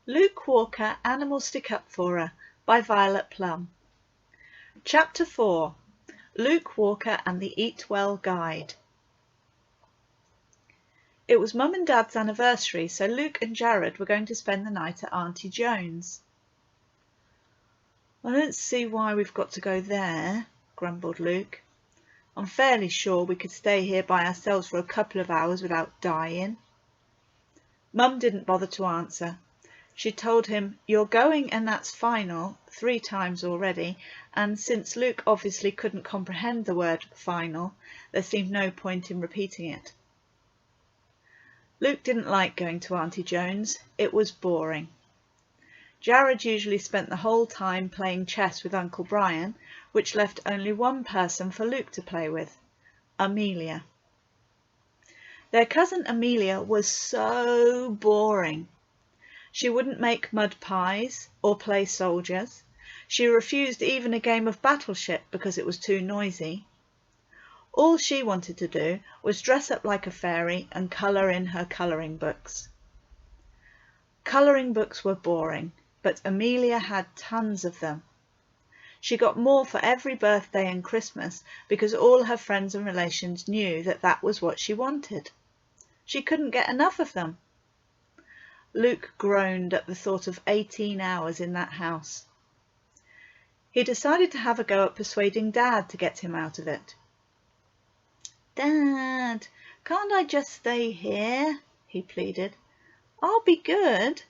Luke Walker, Animals Stick Up For Her by Violet Plum. Chapter 4. Luke Walker and the Eatwell Guide. It was Mum and Dad's anniversary, so Luke and Jared were going to spend the night at Auntie Joan's. I don't see why we've got to go there, grumbled Luke. I'm fairly sure we could stay here by ourselves for a couple of hours without dying. Mum didn't bother to answer. She told him, "You're going and that's final," 3 times already, and since Luke obviously couldn't comprehend the word final, there seemed no point in repeating it. Luke didn't like going to Auntie Joan's. It was boring. Jared usually spent the whole time playing chess with Uncle Brian, which left only one person for Luke to play with, Amelia. Their cousin Amelia was so boring. She wouldn't make mud pies or play soldiers. She refused even a game of Battleship because it was too noisy. All she wanted to do was dress up like a fairy and colour in her colouring books. Colouring books were boring, but Amelia had tons of them. She got more for every birthday and Christmas because all her friends and relations knew that that was what she wanted. She couldn't get enough of them. Luke groaned at the thought of 18 hours in that house. He decided to have a go at persuading Dad to get him out of it. "Dad, can't I just stay here?" he pleaded. "I'll be good."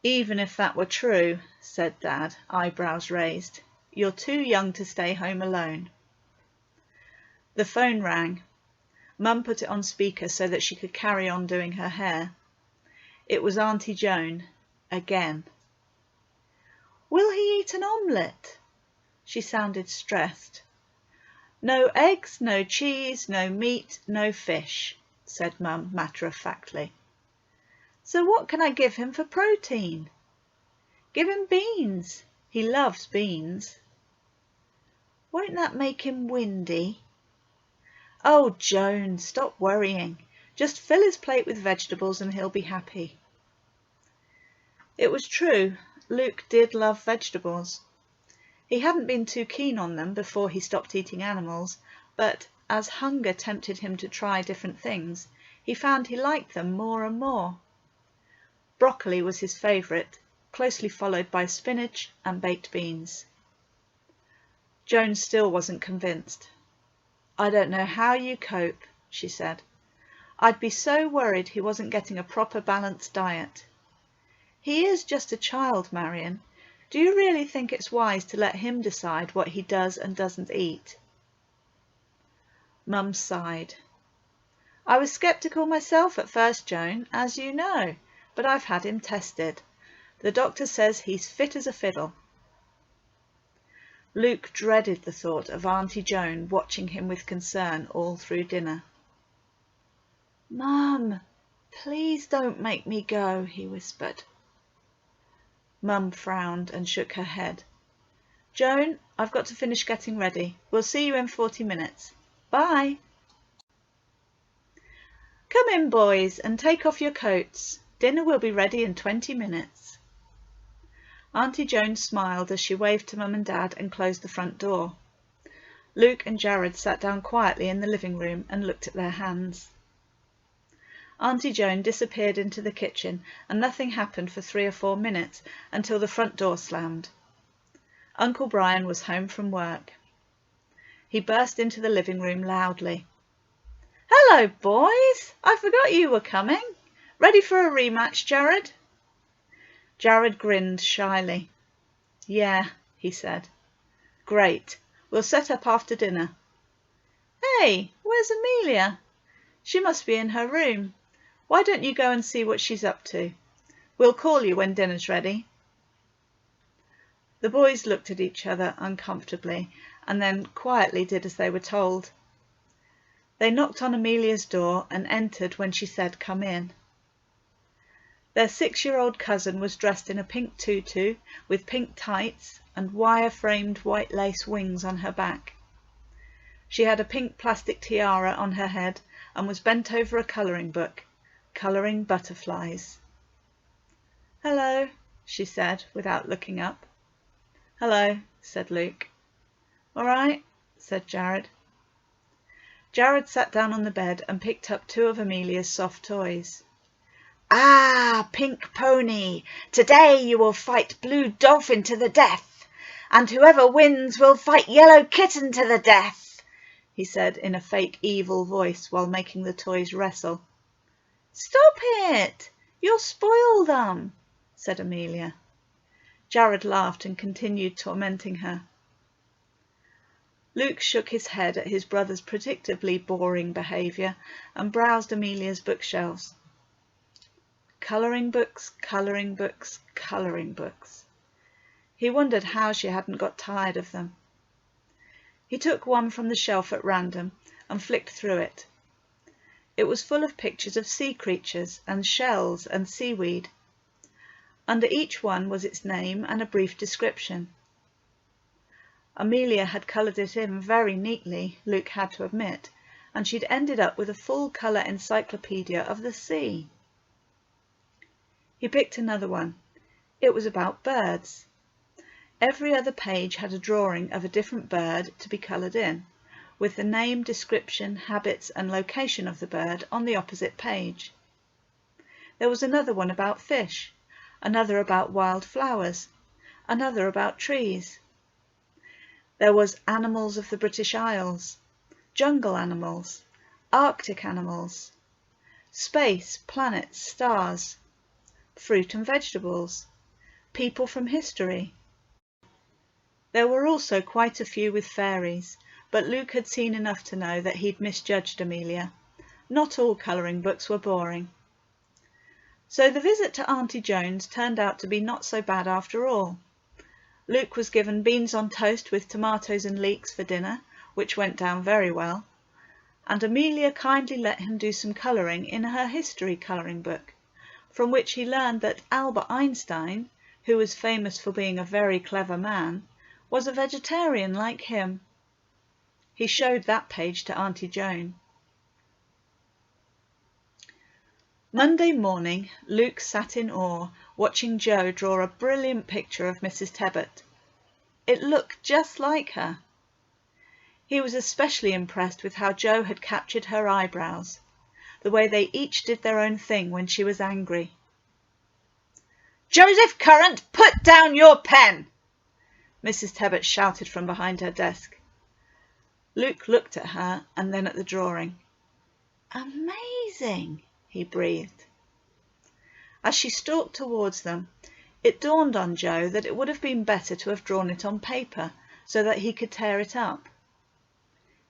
"Even if that were true," said Dad, eyebrows raised, "you're too young to stay home alone." The phone rang. Mum put it on speaker so that she could carry on doing her hair. It was Auntie Joan, again. "Will he eat an omelette?" She sounded stressed. "No eggs, no cheese, no meat, no fish," said Mum matter-of-factly. "So what can I give him for protein?" "Give him beans. He loves beans." "Won't that make him windy?" "Oh, Joan, stop worrying. Just fill his plate with vegetables and he'll be happy." It was true. Luke did love vegetables. He hadn't been too keen on them before he stopped eating animals, but as hunger tempted him to try different things, he found he liked them more and more. Broccoli was his favourite, closely followed by spinach and baked beans. Joan still wasn't convinced. "I don't know how you cope," she said. "I'd be so worried he wasn't getting a proper balanced diet." "He is just a child, Marion. Do you really think it's wise to let him decide what he does and doesn't eat?" Mum sighed. "I was sceptical myself at first, Joan, as you know, but I've had him tested. The doctor says he's fit as a fiddle." Luke dreaded the thought of Auntie Joan watching him with concern all through dinner. "Mum, please don't make me go," he whispered. Mum frowned and shook her head. "Joan, I've got to finish getting ready. We'll see you in 40 minutes. Bye." "Come in, boys, and take off your coats. Dinner will be ready in 20 minutes. Auntie Joan smiled as she waved to Mum and Dad and closed the front door. Luke and Jared sat down quietly in the living room and looked at their hands. Auntie Joan disappeared into the kitchen and nothing happened for 3 or 4 minutes until the front door slammed. Uncle Brian was home from work. He burst into the living room loudly. "Hello, boys! I forgot you were coming. Ready for a rematch, Jared?" Jared grinned shyly. "Yeah," he said. "Great. We'll set up after dinner." "Hey, where's Amelia?" "She must be in her room. Why don't you go and see what she's up to? We'll call you when dinner's ready." The boys looked at each other uncomfortably and then quietly did as they were told. They knocked on Amelia's door and entered when she said, "Come in." Their 6-year-old cousin was dressed in a pink tutu with pink tights and wire-framed white lace wings on her back. She had a pink plastic tiara on her head and was bent over a colouring book, colouring butterflies. "Hello," she said, without looking up. "Hello," said Luke. "All right," said Jared. Jared sat down on the bed and picked up two of Amelia's soft toys. "Ah, Pink Pony, today you will fight Blue Dolphin to the death, and whoever wins will fight Yellow Kitten to the death," he said in a fake evil voice while making the toys wrestle. "Stop it! You'll spoil them," said Amelia. Jared laughed and continued tormenting her. Luke shook his head at his brother's predictably boring behaviour and browsed Amelia's bookshelves. Colouring books, colouring books, colouring books. He wondered how she hadn't got tired of them. He took one from the shelf at random and flicked through it. It was full of pictures of sea creatures and shells and seaweed. Under each one was its name and a brief description. Amelia had coloured it in very neatly, Luke had to admit, and she'd ended up with a full-colour encyclopedia of the sea. He picked another one. It was about birds. Every other page had a drawing of a different bird to be coloured in, with the name, description, habits and location of the bird on the opposite page. There was another one about fish, another about wild flowers, another about trees. There was animals of the British Isles, jungle animals, Arctic animals, space, planets, stars, fruit and vegetables, people from history. There were also quite a few with fairies, but Luke had seen enough to know that he'd misjudged Amelia. Not all colouring books were boring. So the visit to Auntie Jones turned out to be not so bad after all. Luke was given beans on toast with tomatoes and leeks for dinner, which went down very well, and Amelia kindly let him do some colouring in her history colouring book, from which he learned that Albert Einstein, who was famous for being a very clever man, was a vegetarian like him. He showed that page to Auntie Joan. Monday morning, Luke sat in awe, watching Jo draw a brilliant picture of Mrs. Tebbit. It looked just like her. He was especially impressed with how Jo had captured her eyebrows, the way they each did their own thing when she was angry. "Joseph Currant, put down your pen!" Mrs. Tebbit shouted from behind her desk. Luke looked at her and then at the drawing. "Amazing!" he breathed. As she stalked towards them, it dawned on Jo that it would have been better to have drawn it on paper so that he could tear it up.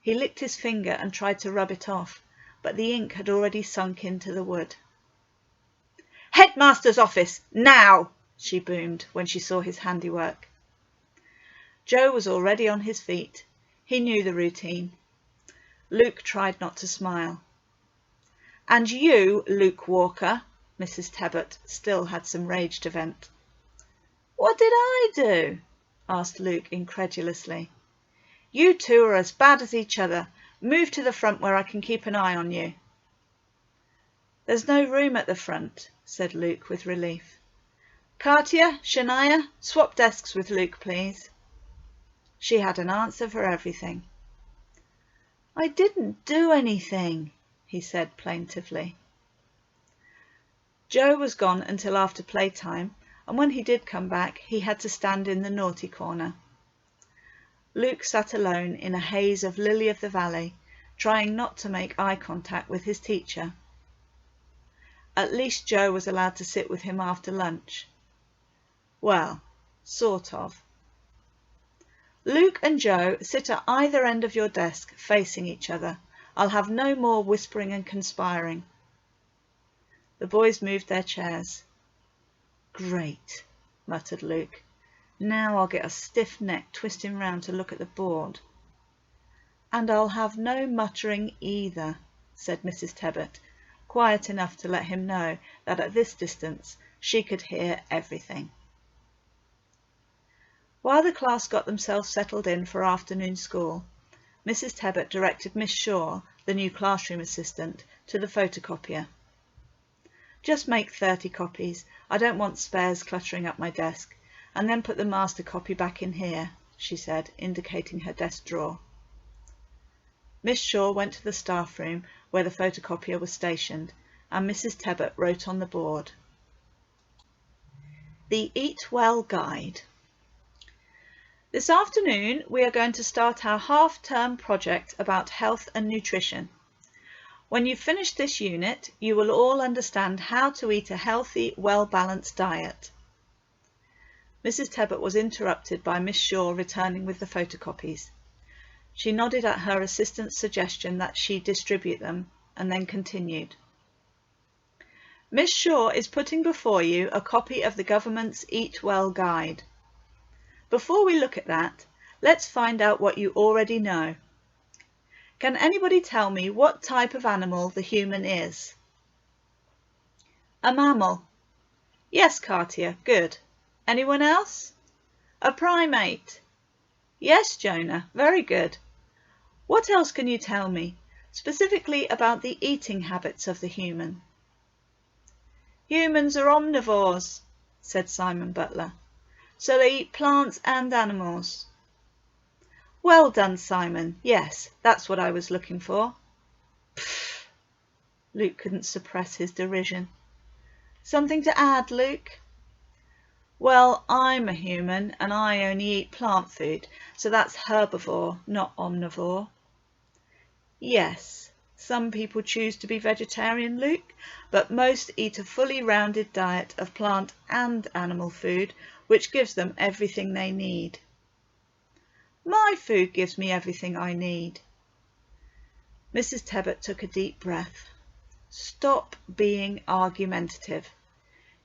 He licked his finger and tried to rub it off, but the ink had already sunk into the wood. "Headmaster's office, now!" she boomed when she saw his handiwork. Jo was already on his feet. He knew the routine. Luke tried not to smile. "And you, Luke Walker," Mrs. Tebbit still had some rage to vent. "What did I do?" asked Luke incredulously. "You two are as bad as each other. Move to the front where I can keep an eye on you." "There's no room at the front," said Luke with relief. "Katia, Shania, swap desks with Luke, please." She had an answer for everything. "I didn't do anything," he said plaintively. Jo was gone until after playtime, and when he did come back, he had to stand in the naughty corner. Luke sat alone in a haze of lily of the valley, trying not to make eye contact with his teacher. At least Jo was allowed to sit with him after lunch. Well, sort of. "Luke and Jo, sit at either end of your desk, facing each other. I'll have no more whispering and conspiring." The boys moved their chairs. "Great," muttered Luke. "Now I'll get a stiff neck twisting round to look at the board." "And I'll have no muttering either," said Mrs. Tebbit, quiet enough to let him know that at this distance she could hear everything. While the class got themselves settled in for afternoon school, Mrs. Tebbit directed Miss Shaw, the new classroom assistant, to the photocopier. Just make 30 copies. I don't want spares cluttering up my desk. And then put the master copy back in here, she said, indicating her desk drawer. Miss Shaw went to the staff room where the photocopier was stationed, and Mrs. Tebbit wrote on the board, The Eatwell Guide. This afternoon we are going to start our half-term project about health and nutrition. When you've finished this unit, you will all understand how to eat a healthy, well-balanced diet. Mrs. Tebbit was interrupted by Miss Shaw returning with the photocopies. She nodded at her assistant's suggestion that she distribute them, and then continued. Miss Shaw is putting before you a copy of the government's Eatwell Guide. Before we look at that, let's find out what you already know. Can anybody tell me what type of animal the human is? A mammal. Yes, Cartier, good. Anyone else? A primate. Yes, Jonah, very good. What else can you tell me, specifically about the eating habits of the human? Humans are omnivores, said Simon Butler, so they eat plants and animals. Well done, Simon. Yes, that's what I was looking for. Pfft. Luke couldn't suppress his derision. Something to add, Luke? Well, I'm a human and I only eat plant food, so that's herbivore, not omnivore. Yes, some people choose to be vegetarian, Luke, but most eat a fully rounded diet of plant and animal food, which gives them everything they need. My food gives me everything I need. Mrs. Tebbit took a deep breath. Stop being argumentative.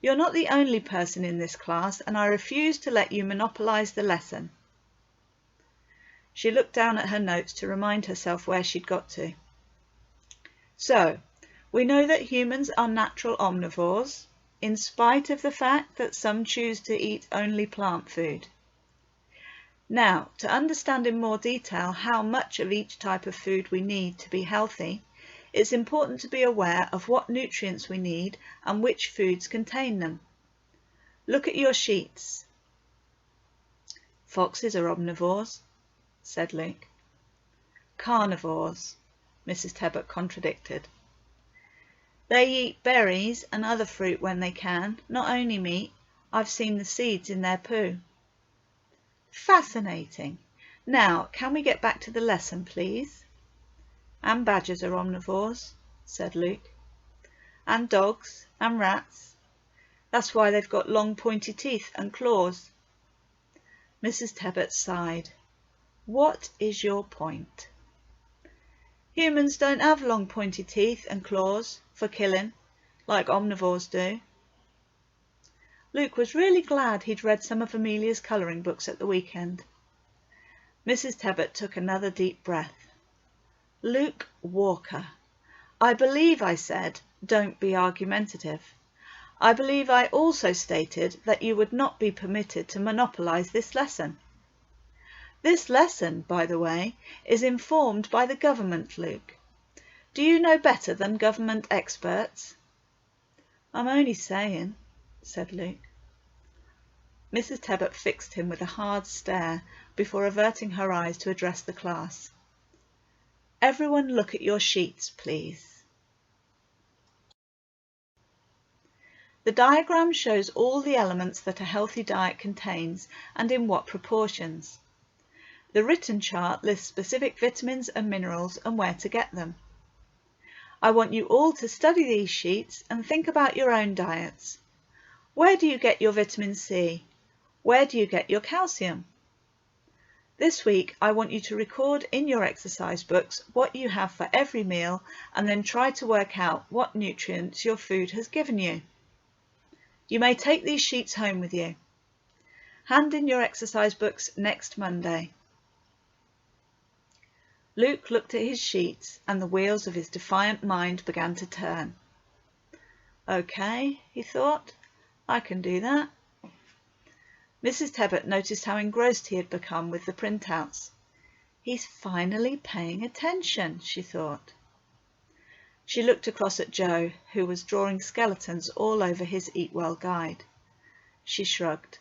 You're not the only person in this class, and I refuse to let you monopolise the lesson. She looked down at her notes to remind herself where she'd got to. So, we know that humans are natural omnivores, in spite of the fact that some choose to eat only plant food. Now, to understand in more detail how much of each type of food we need to be healthy, it's important to be aware of what nutrients we need and which foods contain them. Look at your sheets. Foxes are omnivores, said Luke. Carnivores, Mrs. Tebbit contradicted. They eat berries and other fruit when they can, not only meat. I've seen the seeds in their poo. Fascinating. Now, can we get back to the lesson, please? And badgers are omnivores, said Luke. And dogs and rats. That's why they've got long pointy teeth and claws. Mrs. Tebbit sighed. What is your point? Humans don't have long pointy teeth and claws for killing, like omnivores do. Luke was really glad he'd read some of Amelia's colouring books at the weekend. Mrs. Tebbit took another deep breath. Luke Walker, I believe I said, don't be argumentative. I believe I also stated that you would not be permitted to monopolise this lesson. This lesson, by the way, is informed by the government, Luke. Do you know better than government experts? I'm only saying, said Luke. Mrs. Tebbit fixed him with a hard stare before averting her eyes to address the class. Everyone look at your sheets, please. The diagram shows all the elements that a healthy diet contains and in what proportions. The written chart lists specific vitamins and minerals and where to get them. I want you all to study these sheets and think about your own diets. Where do you get your vitamin C? Where do you get your calcium? This week, I want you to record in your exercise books what you have for every meal and then try to work out what nutrients your food has given you. You may take these sheets home with you. Hand in your exercise books next Monday. Luke looked at his sheets and the wheels of his defiant mind began to turn. Okay, he thought, I can do that. Mrs. Tebbit noticed how engrossed he had become with the printouts. He's finally paying attention, she thought. She looked across at Joe, who was drawing skeletons all over his Eatwell guide. She shrugged.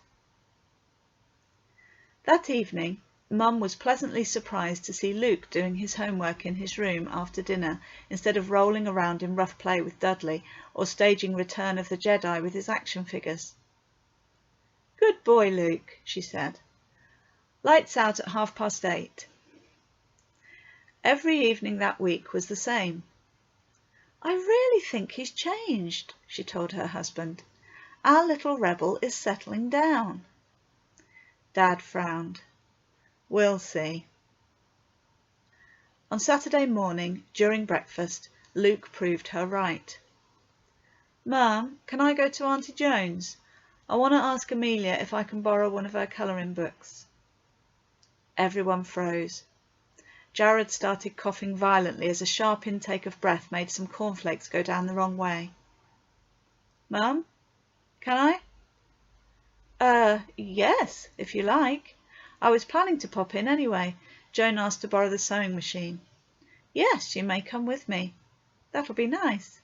That evening, Mum was pleasantly surprised to see Luke doing his homework in his room after dinner instead of rolling around in rough play with Dudley or staging Return of the Jedi with his action figures. "Good boy, Luke," she said. "Lights out at 8:30. Every evening that week was the same. "I really think he's changed," she told her husband. "Our little rebel is settling down." Dad frowned. "We'll see." On Saturday morning, during breakfast, Luke proved her right. "Mum, can I go to Auntie Jones? I want to ask Amelia if I can borrow one of her colouring books." Everyone froze. Jared started coughing violently as a sharp intake of breath made some cornflakes go down the wrong way. "Mum, can I?" Yes, if you like. I was planning to pop in anyway. Joan asked to borrow the sewing machine." "Yes, you may come with me. That'll be nice."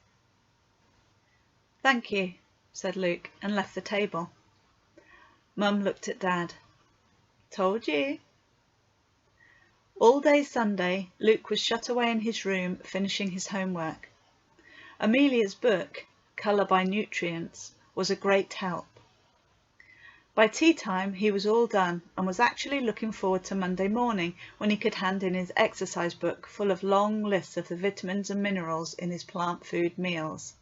"Thank you," said Luke, and left the table. Mum looked at Dad. "Told you." All day Sunday, Luke was shut away in his room, finishing his homework. Amelia's book, Colour by Nutrients, was a great help. By tea time, he was all done and was actually looking forward to Monday morning when he could hand in his exercise book full of long lists of the vitamins and minerals in his plant food meals.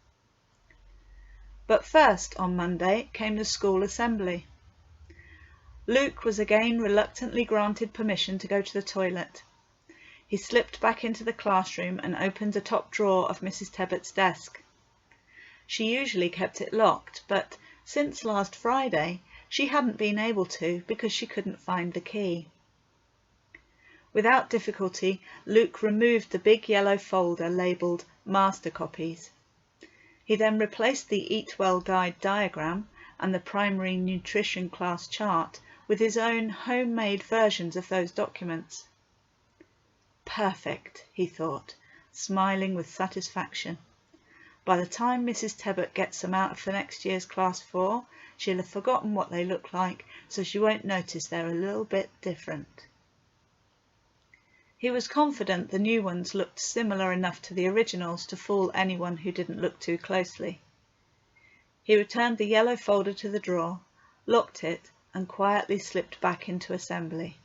But first, on Monday, came the school assembly. Luke was again reluctantly granted permission to go to the toilet. He slipped back into the classroom and opened the top drawer of Mrs. Tebbett's desk. She usually kept it locked, but since last Friday, she hadn't been able to because she couldn't find the key. Without difficulty, Luke removed the big yellow folder labelled Master Copies. He then replaced the Eatwell guide diagram and the primary nutrition class chart with his own homemade versions of those documents. Perfect, he thought, smiling with satisfaction. By the time Mrs. Tebbett gets them out for next year's Class 4, she'll have forgotten what they look like, so she won't notice they're a little bit different. He was confident the new ones looked similar enough to the originals to fool anyone who didn't look too closely. He returned the yellow folder to the drawer, locked it, and quietly slipped back into assembly.